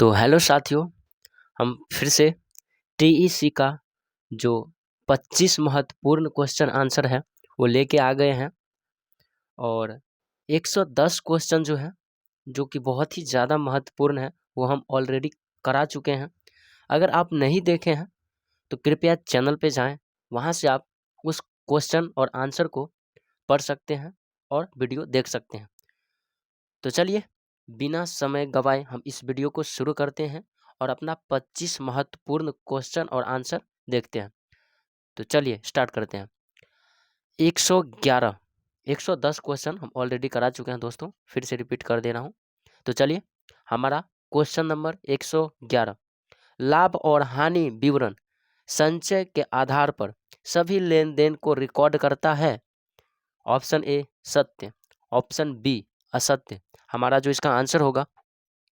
तो हेलो साथियों, हम फिर से टीईसी का जो 25 महत्वपूर्ण क्वेश्चन आंसर है वो लेके आ गए हैं। और 110 क्वेश्चन जो है, जो कि बहुत ही ज़्यादा महत्वपूर्ण है, वो हम ऑलरेडी करा चुके हैं। अगर आप नहीं देखे हैं तो कृपया चैनल पे जाएं, वहां से आप उस क्वेश्चन और आंसर को पढ़ सकते हैं और वीडियो देख सकते हैं। तो चलिए बिना समय गवाए हम इस वीडियो को शुरू करते हैं और अपना 25 महत्वपूर्ण क्वेश्चन और आंसर देखते हैं। तो चलिए स्टार्ट करते हैं। 111 110 क्वेश्चन हम ऑलरेडी करा चुके हैं दोस्तों, फिर से रिपीट कर दे रहा हूँ। तो चलिए हमारा क्वेश्चन नंबर 111, लाभ और हानि विवरण संचय के आधार पर सभी लेन देन को रिकॉर्ड करता है। ऑप्शन ए सत्य, ऑप्शन बी असत्य। हमारा जो इसका आंसर होगा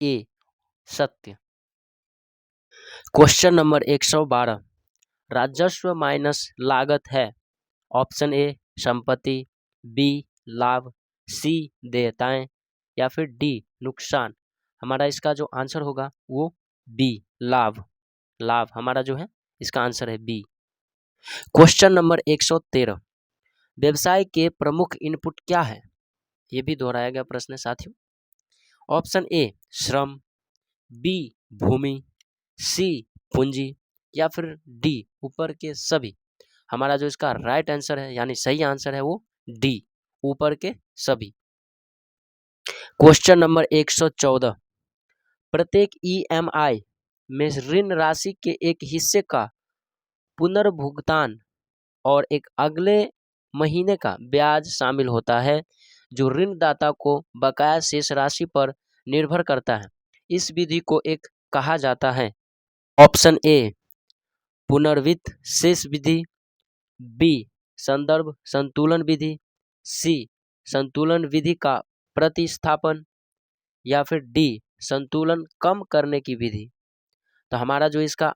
ए सत्य। क्वेश्चन नंबर 112, राजस्व माइनस लागत है। ऑप्शन ए संपत्ति, बी लाभ, सी देयताएं या फिर डी नुकसान। हमारा इसका जो आंसर होगा वो बी लाभ। लाभ हमारा जो है इसका आंसर है बी। क्वेश्चन नंबर 113, व्यवसाय के प्रमुख इनपुट क्या है। ये भी दोहराया गया प्रश्न है साथियों। ऑप्शन ए श्रम, बी भूमि, सी पूंजी या फिर डी ऊपर के सभी। हमारा जो इसका राइट आंसर है यानी सही आंसर है वो डी ऊपर के सभी। क्वेश्चन नंबर 114, प्रत्येक ईएमआई में ऋण राशि के एक हिस्से का पुनर्भुगतान और एक अगले महीने का ब्याज शामिल होता है जो ऋणदाता को बकाया शेष राशि पर निर्भर करता है। इस विधि को एक कहा जाता है। ऑप्शन ए पुनर्वित्त शेष विधि, बी संदर्भ संतुलन विधि, सी संतुलन विधि का प्रतिस्थापन या फिर डी संतुलन कम करने की विधि। तो हमारा जो इसका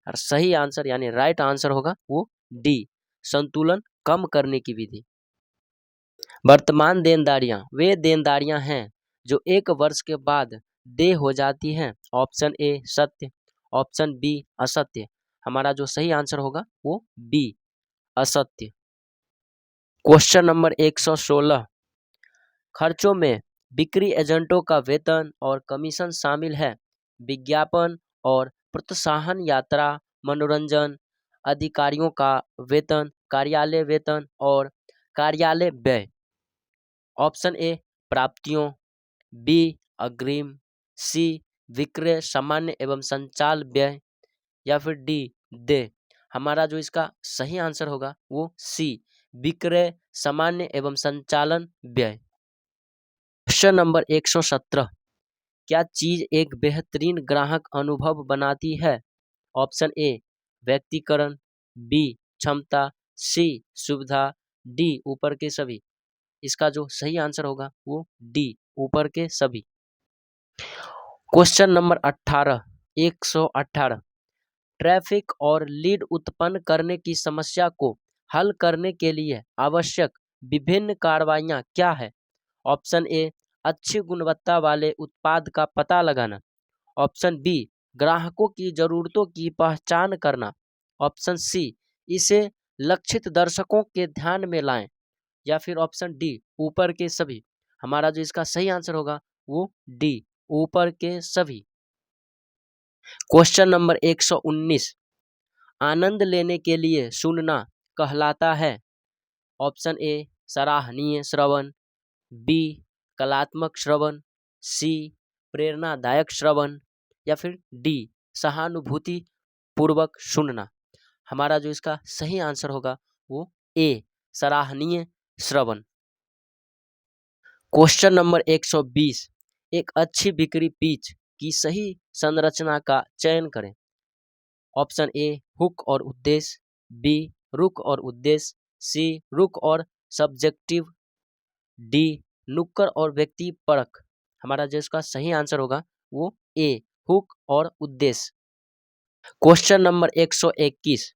सही आंसर यानी राइट आंसर होगा वो डी संतुलन कम करने की विधि। वर्तमान देनदारियां वे देनदारियां हैं जो एक वर्ष के बाद देय हो जाती हैं। ऑप्शन ए सत्य, ऑप्शन बी असत्य। हमारा जो सही आंसर होगा वो बी असत्य। क्वेश्चन नंबर 116, खर्चों में बिक्री एजेंटों का वेतन और कमीशन शामिल है। विज्ञापन और प्रोत्साहन, यात्रा, मनोरंजन, अधिकारियों का वेतन, कार्यालय वेतन और कार्यालय व्यय। ऑप्शन ए प्राप्तियों, बी अग्रिम, सी विक्रय सामान्य एवं संचाल व्यय या फिर डी दे। हमारा जो इसका सही आंसर होगा वो सी विक्रय सामान्य एवं संचालन व्यय। क्वेश्चन नंबर 117, क्या चीज एक बेहतरीन ग्राहक अनुभव बनाती है। ऑप्शन ए व्यक्तिकरण, बी क्षमता, सी सुविधा, डी ऊपर के सभी। इसका जो सही आंसर होगा वो डी ऊपर के सभी। क्वेश्चन नंबर 18, 118, ट्रैफिक और लीड उत्पन्न करने की समस्या को हल करने के लिए आवश्यक विभिन्न कार्रवाइयां क्या है। ऑप्शन ए अच्छी गुणवत्ता वाले उत्पाद का पता लगाना, ऑप्शन बी ग्राहकों की जरूरतों की पहचान करना, ऑप्शन सी इसे लक्षित दर्शकों के ध्यान में लाएं या फिर ऑप्शन डी ऊपर के सभी। हमारा जो इसका सही आंसर होगा वो डी ऊपर के सभी। क्वेश्चन नंबर 119, आनंद लेने के लिए सुनना कहलाता है। ऑप्शन ए सराहनीय श्रवण, बी कलात्मक श्रवण, सी प्रेरणादायक श्रवण या फिर डी सहानुभूति पूर्वक सुनना। हमारा जो इसका सही आंसर होगा वो ए सराहनीय श्रवण। क्वेश्चन नंबर 120, एक अच्छी बिक्री पिच की सही संरचना का चयन करें। ऑप्शन ए हुक और उद्देश्य, बी रुक और उद्देश्य, सी रुक और सब्जेक्टिव, डी नुक्कड़ और व्यक्ति परख। हमारा जो इसका सही आंसर होगा वो ए हुक और उद्देश्य। क्वेश्चन नंबर 121,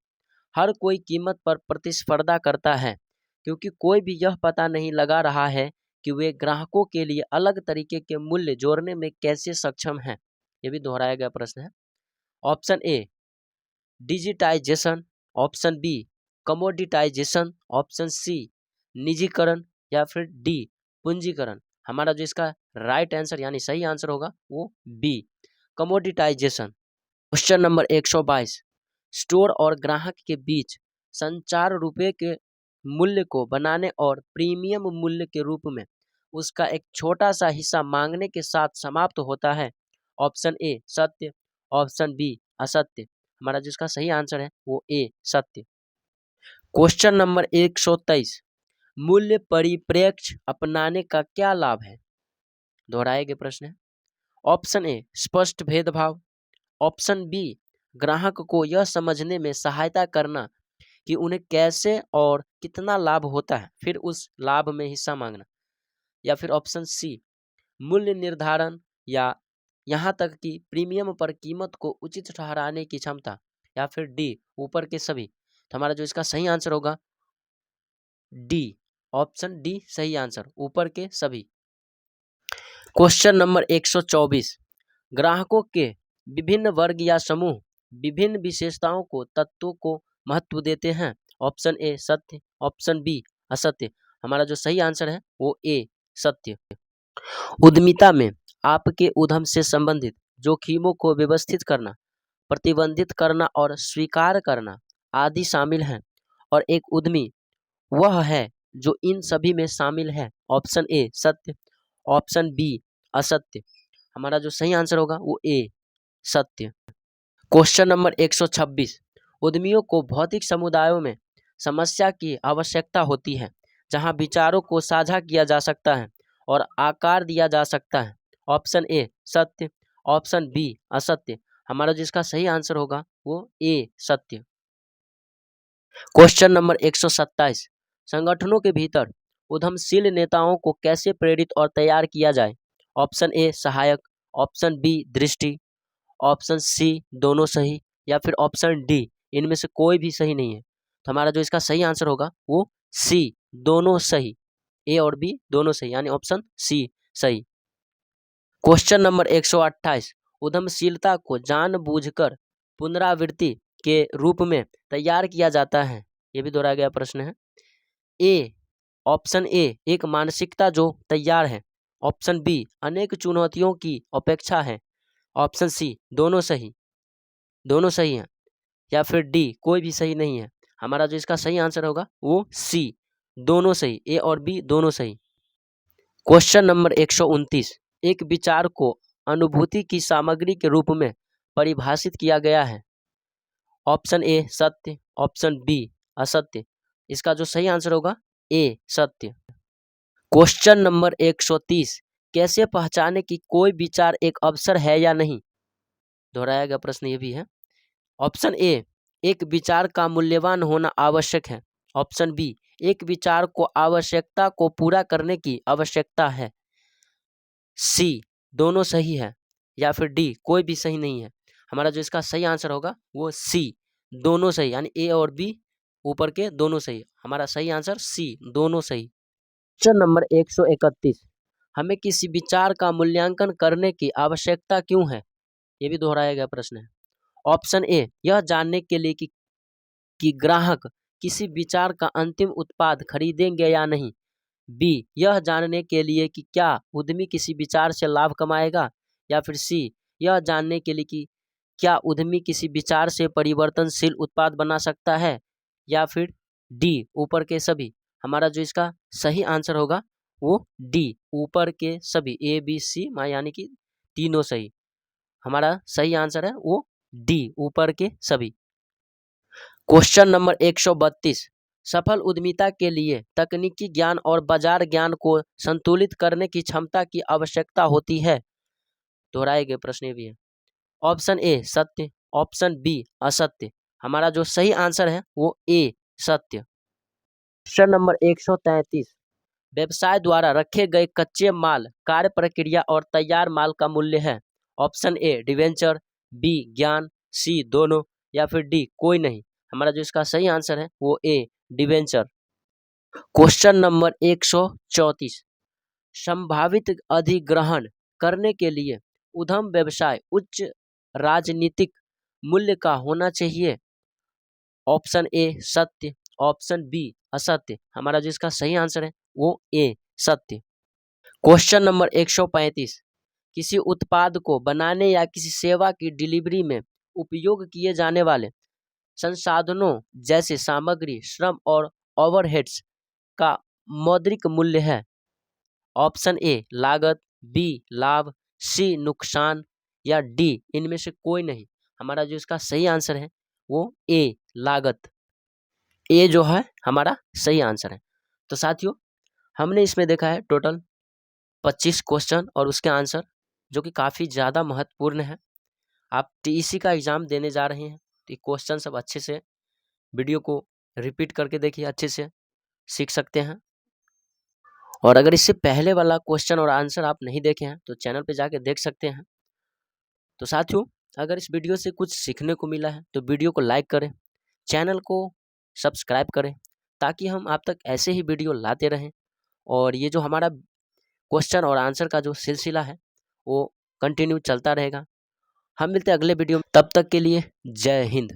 हर कोई कीमत पर प्रतिस्पर्धा करता है क्योंकि कोई भी यह पता नहीं लगा रहा है कि वे ग्राहकों के लिए अलग तरीके के मूल्य जोड़ने में कैसे सक्षम हैं। ये भी दोहराया गया प्रश्न है। Option A digitization, option B commoditization, option C निजीकरण, या फिर डी पूंजीकरण। हमारा जो इसका राइट आंसर यानी सही आंसर होगा वो बी कमोडिटाइजेशन। क्वेश्चन नंबर 122, स्टोर और ग्राहक के बीच संचार रुपए के मूल्य को बनाने और प्रीमियम मूल्य के रूप में उसका एक छोटा सा हिस्सा मांगने के साथ समाप्त होता है। ऑप्शन ए सत्य, ऑप्शन बी असत्य। हमारा जिसका सही आंसर है वो ए सत्य। क्वेश्चन नंबर 123, मूल्य परिप्रेक्ष्य अपनाने का क्या लाभ है? दोहराए गए प्रश्न है। ऑप्शन ए स्पष्ट भेदभाव, ऑप्शन बी ग्राहक को यह समझने में सहायता करना कि उन्हें कैसे और कितना लाभ होता है, फिर उस लाभ में हिस्सा मांगना, या फिर ऑप्शन सी मूल्य निर्धारण या यहाँ तक कि प्रीमियम पर कीमत को उचित ठहराने की क्षमता, या फिर डी ऊपर के सभी। तो हमारा जो इसका सही आंसर होगा डी, ऑप्शन डी सही आंसर, ऊपर के सभी। क्वेश्चन नंबर 124, ग्राहकों के विभिन्न वर्ग या समूह विभिन्न विशेषताओं को तत्वों को महत्व देते हैं। ऑप्शन ए सत्य, ऑप्शन बी असत्य। हमारा जो सही आंसर है वो ए सत्य। उद्यमिता में आपके उद्यम से संबंधित जोखिमों को व्यवस्थित करना, प्रतिबंधित करना और स्वीकार करना आदि शामिल हैं, और एक उद्यमी वह है जो इन सभी में शामिल है। ऑप्शन ए सत्य, ऑप्शन बी असत्य। हमारा जो सही आंसर होगा वो ए सत्य। क्वेश्चन नंबर 126, उद्यमियों को भौतिक समुदायों में समस्या की आवश्यकता होती है जहां विचारों को साझा किया जा सकता है और आकार दिया जा सकता है। ऑप्शन ए सत्य, ऑप्शन बी असत्य। हमारा जिसका सही आंसर होगा वो ए सत्य। क्वेश्चन नंबर 127, संगठनों के भीतर उद्यमशील नेताओं को कैसे प्रेरित और तैयार किया जाए? ऑप्शन ए सहायक, ऑप्शन बी दृष्टि, ऑप्शन सी दोनों सही, या फिर ऑप्शन डी इनमें से कोई भी सही नहीं है। तो हमारा जो इसका सही आंसर होगा वो सी दोनों सही, ए और बी दोनों सही, यानी ऑप्शन सी सही। क्वेश्चन नंबर 128, उद्यमशीलता को जानबूझकर पुनरावृत्ति के रूप में तैयार किया जाता है। ये भी दोहराया गया प्रश्न है। ए ऑप्शन ए एक मानसिकता जो तैयार है, ऑप्शन बी अनेक चुनौतियों की अपेक्षा है, ऑप्शन सी दोनों सही, दोनों सही हैं, या फिर डी कोई भी सही नहीं है। हमारा जो इसका सही आंसर होगा वो सी दोनों सही, ए और बी दोनों सही। क्वेश्चन नंबर 129, एक विचार को अनुभूति की सामग्री के रूप में परिभाषित किया गया है। ऑप्शन ए सत्य, ऑप्शन बी असत्य। इसका जो सही आंसर होगा ए सत्य। क्वेश्चन नंबर 130, कैसे पहचाने कि कोई विचार एक अवसर है या नहीं? दोहराया गया प्रश्न ये भी है। ऑप्शन ए एक विचार का मूल्यवान होना आवश्यक है, ऑप्शन बी एक विचार को आवश्यकता को पूरा करने की आवश्यकता है, सी दोनों सही है, या फिर डी कोई भी सही नहीं है। हमारा जो इसका सही आंसर होगा वो सी दोनों सही, यानी ए और बी ऊपर के दोनों सही। हमारा सही आंसर सी दोनों सही। क्वेश्चन नंबर 131, हमें किसी विचार का मूल्यांकन करने की आवश्यकता क्यों है? ये भी दोहराया गया प्रश्न है। ऑप्शन ए यह जानने के लिए कि ग्राहक किसी विचार का अंतिम उत्पाद खरीदेंगे या नहीं, बी यह जानने के लिए कि क्या उद्यमी किसी विचार से लाभ कमाएगा, या फिर सी यह जानने के लिए कि क्या उद्यमी किसी विचार से परिवर्तनशील उत्पाद बना सकता है, या फिर डी ऊपर के सभी। हमारा जो इसका सही आंसर होगा वो डी ऊपर के सभी, ए बी सी यानी कि तीनों सही। हमारा सही आंसर है वो डी ऊपर के सभी। क्वेश्चन नंबर 132, सफल उद्यमिता के लिए तकनीकी ज्ञान और बाजार ज्ञान को संतुलित करने की क्षमता की आवश्यकता होती है। दोहराए गए प्रश्न भी है। ऑप्शन ए सत्य, ऑप्शन बी असत्य। हमारा जो सही आंसर है वो ए सत्य। क्वेश्चन नंबर 133, व्यवसाय द्वारा रखे गए कच्चे माल, कार्य प्रक्रिया और तैयार माल का मूल्य है। ऑप्शन ए डिवेंचर, बी ज्ञान, सी दोनों, या फिर डी कोई नहीं। हमारा जो इसका सही आंसर है वो ए डिवेंचर। क्वेश्चन नंबर 134, संभावित अधिग्रहण करने के लिए उद्यम व्यवसाय उच्च राजनीतिक मूल्य का होना चाहिए। ऑप्शन ए सत्य, ऑप्शन बी असत्य। हमारा जो इसका सही आंसर है वो ए सत्य। क्वेश्चन नंबर 135, किसी उत्पाद को बनाने या किसी सेवा की डिलीवरी में उपयोग किए जाने वाले संसाधनों जैसे सामग्री, श्रम और ओवरहेड्स का मौद्रिक मूल्य है। ऑप्शन ए लागत, बी लाभ, सी नुकसान या डी इनमें से कोई नहीं। हमारा जो इसका सही आंसर है वो ए लागत। ए जो है हमारा सही आंसर है। तो साथियों, हमने इसमें देखा है टोटल 25 क्वेश्चन और उसके आंसर, जो कि काफ़ी ज़्यादा महत्वपूर्ण है। आप टीईसी का एग्ज़ाम देने जा रहे हैं तो ये क्वेश्चन सब अच्छे से वीडियो को रिपीट करके देखिए, अच्छे से सीख सकते हैं। और अगर इससे पहले वाला क्वेश्चन और आंसर आप नहीं देखे हैं तो चैनल पे जाके देख सकते हैं। तो साथियों, अगर इस वीडियो से कुछ सीखने को मिला है तो वीडियो को लाइक करें, चैनल को सब्सक्राइब करें, ताकि हम आप तक ऐसे ही वीडियो लाते रहें। और ये जो हमारा क्वेश्चन और आंसर का जो सिलसिला है वो कंटिन्यू चलता रहेगा। हम मिलते हैं अगले वीडियो में, तब तक के लिए जय हिंद।